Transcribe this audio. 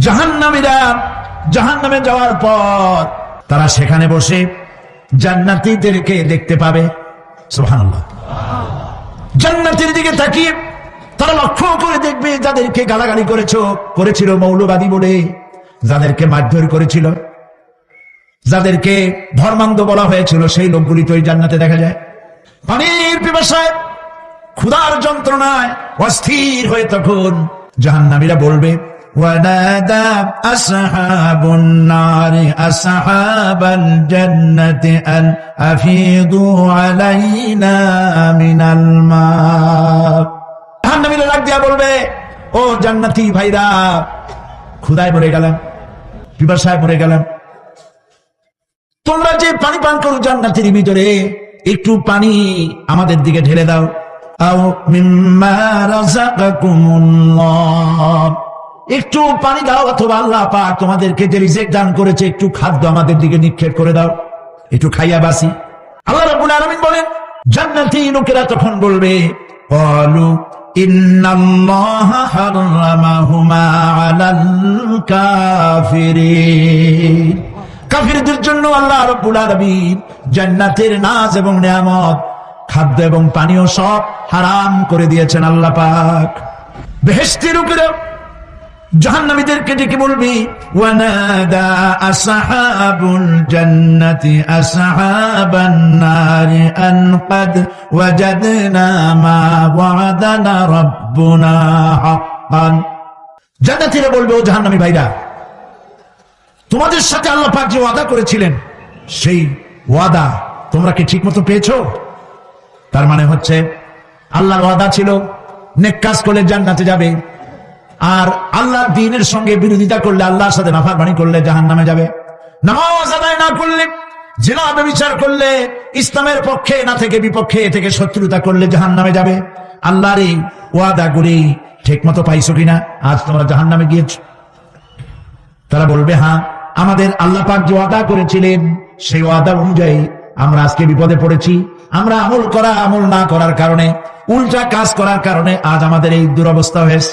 জাহান্নামীরা জাহান্নামে যাওয়ার পর তারা সেখানে বসে জান্নাতীদেরকে দেখতে পাবে। সুবহানাল্লাহ। জান্নাতের দিকে তাকিয়ে তারা লক্ষ্য করে দেখবে যাদেরকে গালাগালি করেছিল মৌলবাদী বলে, যাদেরকে মারধর করেছিল, যাদেরকে ধর্মান্ধ বলা হয়েছিল, সেই লোকগুলি তো এই জান্নাতে দেখা যায়। পানির পিপাসায় ক্ষুধার যন্ত্রণায় অস্থির হয়ে তখন জাহান্নামীরা বলবে, ওয়ানাদা আসহাবুন নারি আসহাবাল জান্নাতি আন আফিদু আলাইনা মিনাল মা। জাহান্নামীরা ডাক দিয়া বলবে, ও জান্নাতি ভাইরা, ক্ষুধায় মরে গেলাম, পিপাসায় মরে গেলাম, তোমরা যে পানি পান করো জান্নাতের ভিতরে, একটু পানি আমাদের দিকে ঢেলে দাও। আও মিম্মা রাযাকাকুমুল্লাহ, একটু পানি দাও, অথবা আল্লাহ পাক তোমাদেরকে যে রিজিক দান করেছে একটু খাদ্য আমাদের দিকে নিক্ষেপ করে দাও, একটু খাইয়া বাসি। আল্লাহ রাব্বুল আলামিন বলেন, জান্নাতি লোকেরা তখন বলবে, ক্বালু ইন্নাল্লাহা হারামাহুমা আলাল কাফিরিন, কাফিরদের জন্য আল্লাহ রাব্বুল আলামিন জান্নাতের নাজ এবং নিয়ামত, খাদ্য এবং পানীয় সব হারাম করে দিয়েছেন আল্লাহ পাক। বেহেশতি লোকেরা জাহান্নামীদেরকে ডেকে বলবি, ওয়ানাদা আসহাবুল জান্নাতি আসহাবান নারি আন ক্বাদ ওয়াজাদনা মা ওয়াদানা রাব্বুনা হাক্কান। জান্নাতীরা বলবে, ও জাহান্নামী ভাইরা, তোমাদের সাথে আল্লাহ পাক যে ওয়াদা করেছিলেন সেই ওয়াদা তোমরা কি ঠিক মতো পেয়েছো? তার মানে হচ্ছে আল্লাহর ওয়াদা ছিল নেক কাজ করলে জান্নাতে যাবে, আর আল্লাহর দ্বীনের সঙ্গে বিরোধিতা করলে, আল্লাহর সাথে নাফরমানি করলে জাহান্নামে যাবে। নামাজ আদায় না করলে, জিনা ব্যভিচার করলে, ইসলামের পক্ষে না থেকে বিপক্ষে থেকে শত্রুতা করলে জাহান্নামে যাবে। আল্লাহর এই ওয়াদাগুলি ঠিক মতো পাইছো কিনা? আজ তোমরা জাহান্নামে গিয়েছো। তারা বলবে, হ্যাঁ, আমাদের আল্লাহ পাক যে ওয়াদা করেছিলেন সেই ওয়াদা অনুযায়ী আমরা আজকে বিপদে পড়েছি। আমরা আমল না করার কারণে, উল্টা কাজ করার কারণে আজ আমাদের এই দুরবস্থা হয়েছে।